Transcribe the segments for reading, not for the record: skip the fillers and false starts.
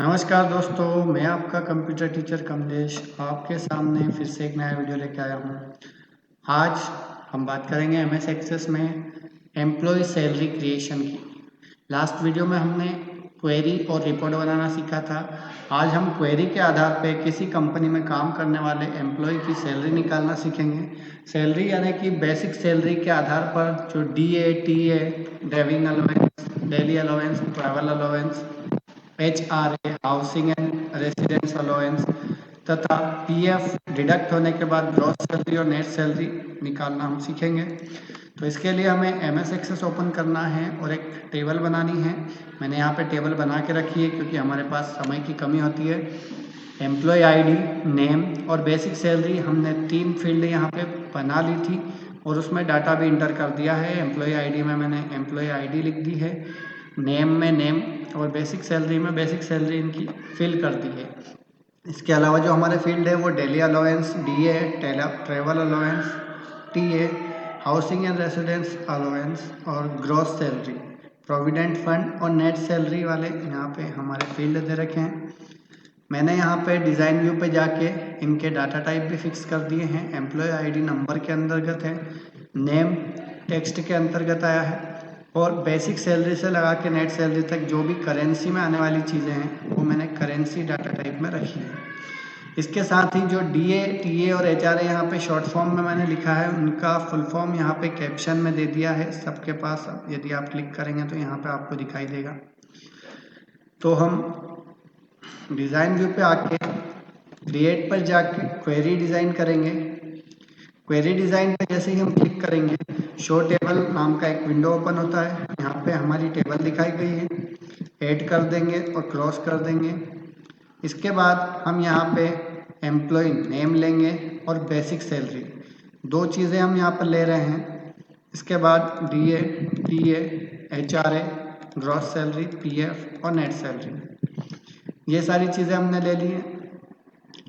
नमस्कार दोस्तों, मैं आपका कंप्यूटर टीचर कमलेश आपके सामने फिर से एक नया वीडियो लेके आया हूँ। आज हम बात करेंगे एमएस एक्सेस में एम्प्लॉय सैलरी क्रिएशन की। लास्ट वीडियो में हमने क्वेरी और रिपोर्ट बनाना सीखा था। आज हम क्वेरी के आधार पर किसी कंपनी में काम करने वाले एम्प्लॉय की सैलरी निकालना सीखेंगे। सैलरी यानी कि बेसिक सैलरी के आधार पर जो DA, TA, driving allowance, daily allowance, travel allowance, HRA housing and residence allowance तथा PF डिडक्ट होने के बाद ग्रॉस सैलरी और नेट सैलरी निकालना हम सीखेंगे। तो इसके लिए हमें MS एक्सेस ओपन करना है और एक टेबल बनानी है। मैंने यहाँ पे टेबल बना के रखी है क्योंकि हमारे पास समय की कमी होती है। एम्प्लॉय ID, नेम और बेसिक सैलरी हमने 3 फील्ड यहाँ पे बना ली थी और उसमें डाटा भी इंटर कर दिया है। एम्प्लॉय ID में मैंने एम्प्लॉय ID लिख दी है, नेम में नेम और बेसिक सैलरी में बेसिक सैलरी इनकी फिल कर दी है। इसके अलावा जो हमारे फील्ड है वो daily allowance, DA, travel allowance, TA, housing and residence allowance और ग्रॉस सैलरी, प्रोविडेंट फंड और नेट सैलरी वाले यहाँ पे हमारे फील्ड दे रखे हैं। मैंने यहाँ पे डिज़ाइन व्यू पे जाके इनके डाटा टाइप भी फिक्स कर दिए हैं। एम्प्लॉय ID नंबर के अंतर्गत है, नेम टेक्स्ट के अंतर्गत आया है और बेसिक सैलरी से लगा के नेट सैलरी तक जो भी करेंसी में आने वाली चीज़ें हैं वो मैंने करेंसी डाटा टाइप में रखी है। इसके साथ ही जो DA, TA और HRA यहाँ पे शॉर्ट फॉर्म में मैंने लिखा है उनका फुल फॉर्म यहाँ पे कैप्शन में दे दिया है सबके पास। यदि आप क्लिक करेंगे तो यहाँ पे आपको दिखाई देगा। तो हम डिज़ाइन व्यू पे आके क्रिएट पर जाके क्वेरी डिज़ाइन करेंगे। क्वेरी डिज़ाइन पे जैसे ही हम क्लिक करेंगे शो टेबल नाम का एक विंडो ओपन होता है। यहाँ पे हमारी टेबल दिखाई गई है, ऐड कर देंगे और क्लोज कर देंगे। इसके बाद हम यहाँ पे एम्प्लॉय नेम लेंगे और बेसिक सैलरी, दो चीज़ें हम यहाँ पर ले रहे हैं। इसके बाद DA, TA, HRA, gross salary, PF और नेट सैलरी, ये सारी चीज़ें हमने ले ली हैं।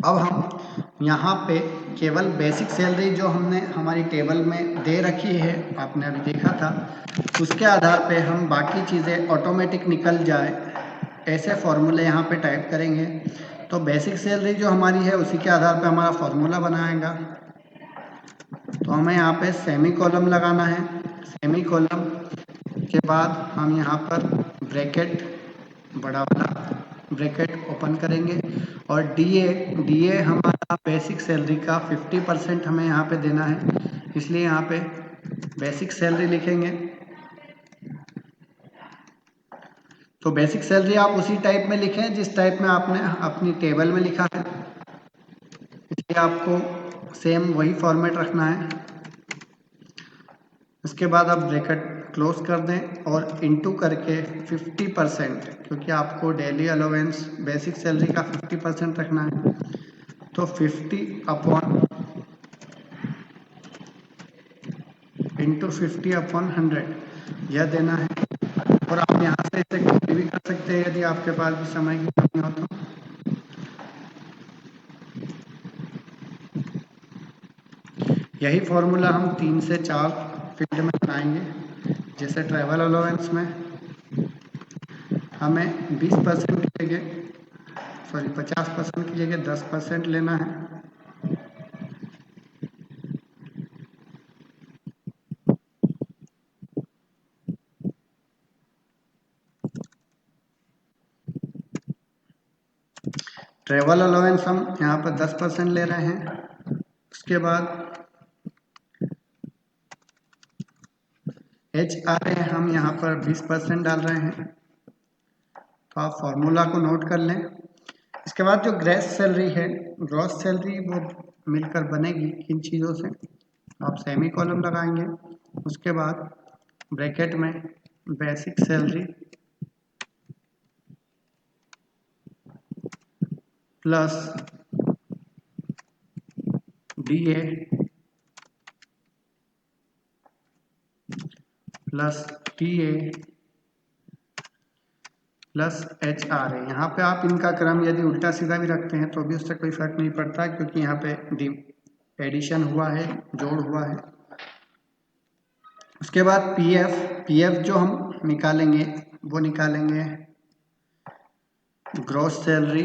अब हम यहाँ पे केवल बेसिक सैलरी जो हमने हमारी टेबल में दे रखी है, आपने अभी देखा था, उसके आधार पे हम बाकी चीज़ें ऑटोमेटिक निकल जाए ऐसे फॉर्मूले यहाँ पे टाइप करेंगे। तो बेसिक सैलरी जो हमारी है उसी के आधार पे हमारा फॉर्मूला बनाएगा। तो हमें यहाँ पे सेमी कॉलम लगाना है। सेमी कॉलम के बाद हम यहाँ पर ब्रैकेट, बड़ा वाला ब्रैकेट ओपन करेंगे और DA हमारा बेसिक सैलरी का 50% हमें यहाँ पे देना है, इसलिए यहाँ पे बेसिक सैलरी लिखेंगे। तो बेसिक सैलरी आप उसी टाइप में लिखें जिस टाइप में आपने अपनी टेबल में लिखा है, इसलिए आपको सेम वही फॉर्मेट रखना है। उसके बाद आप ब्रैकेट क्लोज कर दें और इनटू करके 50%, क्योंकि आपको डेली अलाउंस बेसिक सैलरी का 50% रखना है, तो 50/100 यह देना है। और आप यहाँ से इसे कॉपी भी कर सकते हैं यदि आपके पास भी समय की कमी हो तो। यही फॉर्मूला हम 3 से 4 फील्ड में बनाएंगे। जैसे ट्रैवल अलाउंस में हमें 20% की जगह 50% की जगह 10% लेना है। ट्रैवल अलाउंस हम यहाँ पर 10% ले रहे हैं। उसके बाद HRA हम यहाँ पर 20% डाल रहे हैं। तो आप फॉर्मूला को नोट कर लें। इसके बाद जो ग्रॉस सैलरी वो मिलकर बनेगी किन चीज़ों से, आप सेमी कॉलम लगाएंगे। उसके बाद ब्रैकेट में basic salary plus DA plus TA plus HRA। यहाँ पे आप इनका क्रम यदि उल्टा सीधा भी रखते हैं तो भी उससे कोई फर्क नहीं पड़ता, क्योंकि यहाँ पे एडिशन हुआ है, जोड़ हुआ है। उसके बाद PF जो हम निकालेंगे वो निकालेंगे ग्रॉस सैलरी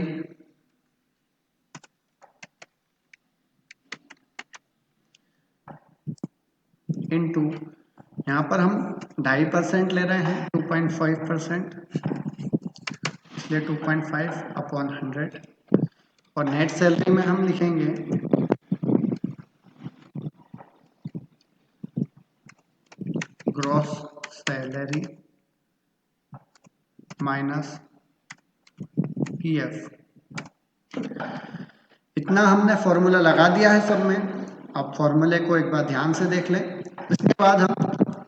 इनटू, यहाँ पर हम 2.5% ले रहे हैं, 2.5%, इसलिए 2.5 अपॉन 100, और नेट सैलरी में हम लिखेंगे ग्रॉस सैलरी माइनस पीएफ। इतना हमने फॉर्मूला लगा दिया है सब में। अब फॉर्मूले को एक बार ध्यान से देख लें। इसके बाद हम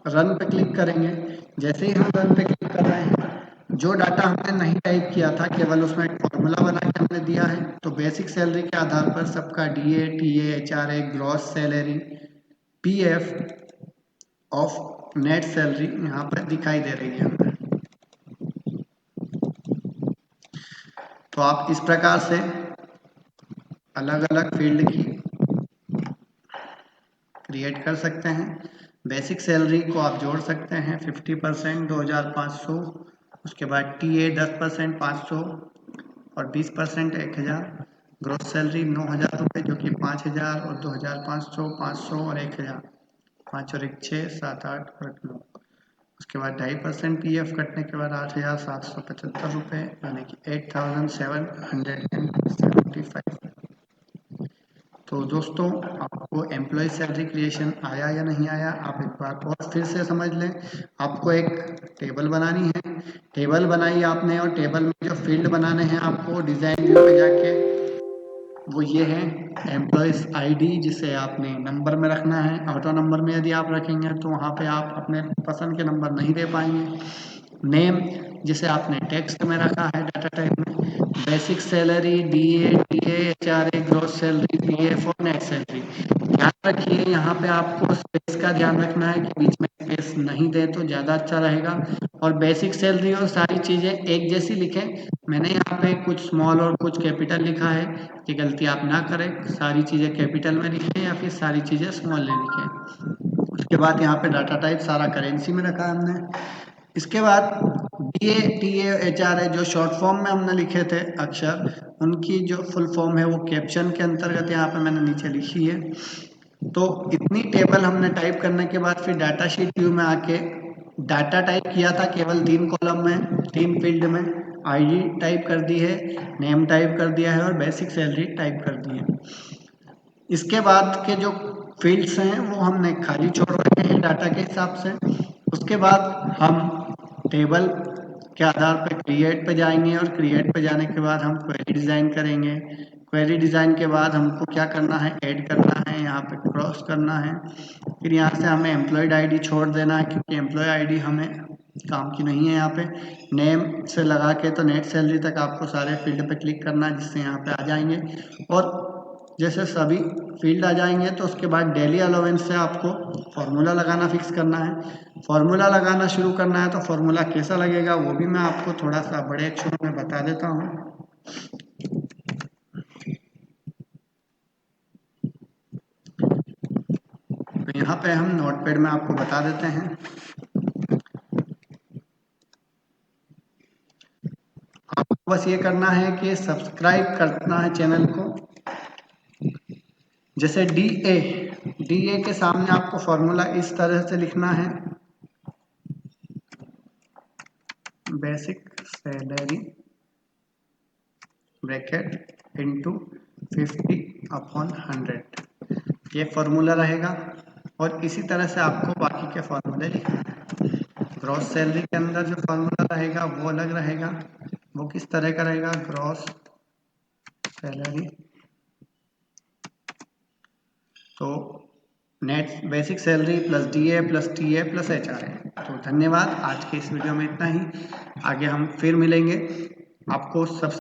रन पे क्लिक करेंगे। जैसे ही हम रन पे क्लिक कर रहे हैं, जो डाटा हमने नहीं टाइप किया था, केवल उसमें एक फॉर्मूला बना के हमने दिया है। तो बेसिक सैलरी के आधार पर सबका DA, TA, HRA, gross salary, PF of net salary यहाँ पर दिखाई दे रही है हमें। तो आप इस प्रकार से अलग अलग फील्ड की क्रिएट कर सकते हैं। बेसिक सैलरी को आप जोड़ सकते हैं 50% 2500, उसके बाद टीए 10% 500 और 20% 1000, ग्रॉस सैलरी 9000 रुपये जो कि 5000 और 2500, 500 और 1000, 5 और 1 6, 7 8 और 9। उसके बाद 2.5% पीएफ कटने के बाद 8775 रुपये, यानी कि 8775। तो दोस्तों, आपको एम्प्लॉय सैलरी क्रिएशन आया या नहीं आया, आप एक बार और फिर से समझ लें। आपको एक टेबल बनानी है, टेबल बनाई आपने, और टेबल में जो फील्ड बनाने हैं आपको डिजाइन व्यू पे जाके, वो ये है एम्प्लॉयज आईडी, जिसे आपने नंबर में रखना है। ऑटो नंबर में यदि आप रखेंगे तो वहाँ पे आप अपने पसंद के नंबर नहीं दे पाएंगे। नेम, जिसे आपने टेक्स्ट में रखा है डाटा टाइप में। Basic salary, DA, TA, HRA, gross salary, PF और नेट सैलरी। ध्यान रखिए, यहाँ पे आपको स्पेस का ध्यान रखना है कि बीच में स्पेस नहीं दे तो ज़्यादा अच्छा रहेगा। और बेसिक सैलरी और सारी चीज़ें एक जैसी लिखें। मैंने यहाँ पे कुछ स्मॉल और कुछ कैपिटल लिखा है, ये गलती आप ना करें। सारी चीज़ें कैपिटल में लिखें या फिर सारी चीज़ें स्मॉल में लिखें। उसके बाद यहाँ पे डाटा टाइप सारा करेंसी में रखा है हमने। इसके बाद डीए, टीए, एचआरए जो शॉर्ट फॉर्म में हमने लिखे थे अक्षर, उनकी जो फुल फॉर्म है वो कैप्शन के अंतर्गत यहाँ पे मैंने नीचे लिखी है। तो इतनी टेबल हमने टाइप करने के बाद फिर डाटा शीट व्यू में आके डाटा टाइप किया था केवल 3 कॉलम में, 3 फील्ड में। आईडी टाइप कर दी है, नेम टाइप कर दिया है और बेसिक सैलरी टाइप कर दी है। इसके बाद के जो फील्ड्स हैं वो हमने खाली छोड़ रखे हैं डाटा के हिसाब से। उसके बाद हम टेबल के आधार पर क्रिएट पे जाएंगे, और क्रिएट पे जाने के बाद हम क्वेरी डिज़ाइन करेंगे। क्वेरी डिज़ाइन के बाद हमको क्या करना है, ऐड करना है, यहाँ पे क्रॉस करना है। फिर यहाँ से हमें एम्प्लॉयड आईडी छोड़ देना है, क्योंकि एम्प्लॉय आईडी हमें काम की नहीं है। यहाँ पे नेम से लगा के तो नेट सैलरी तक आपको सारे फील्ड पे क्लिक करना है, जिससे यहाँ पे आ जाएंगे। और जैसे सभी फील्ड आ जाएंगे तो उसके बाद डेली अलाउंस से आपको फॉर्मूला लगाना फिक्स करना है। फॉर्मूला लगाना शुरू करना है, तो फॉर्मूला कैसा लगेगा वो भी मैं आपको थोड़ा सा बड़े अक्षरों में बता देता हूँ। तो यहाँ पे हम नोटपैड में आपको बता देते हैं। आपको बस ये करना है कि सब्सक्राइब करना है चैनल को। जैसे डीए के सामने आपको फॉर्मूला इस तरह से लिखना है, बेसिक सैलरी ब्रैकेट इनटू 50/100, ये फॉर्मूला रहेगा। और इसी तरह से आपको बाकी के फॉर्मूले लिखने हैं। ग्रॉस सैलरी के अंदर जो फॉर्मूला रहेगा वो अलग रहेगा। वो किस तरह का रहेगा, ग्रॉस सैलरी तो net basic salary plus DA plus TA plus HRA. तो धन्यवाद, आज के इस वीडियो में इतना ही। आगे हम फिर मिलेंगे। आपको सब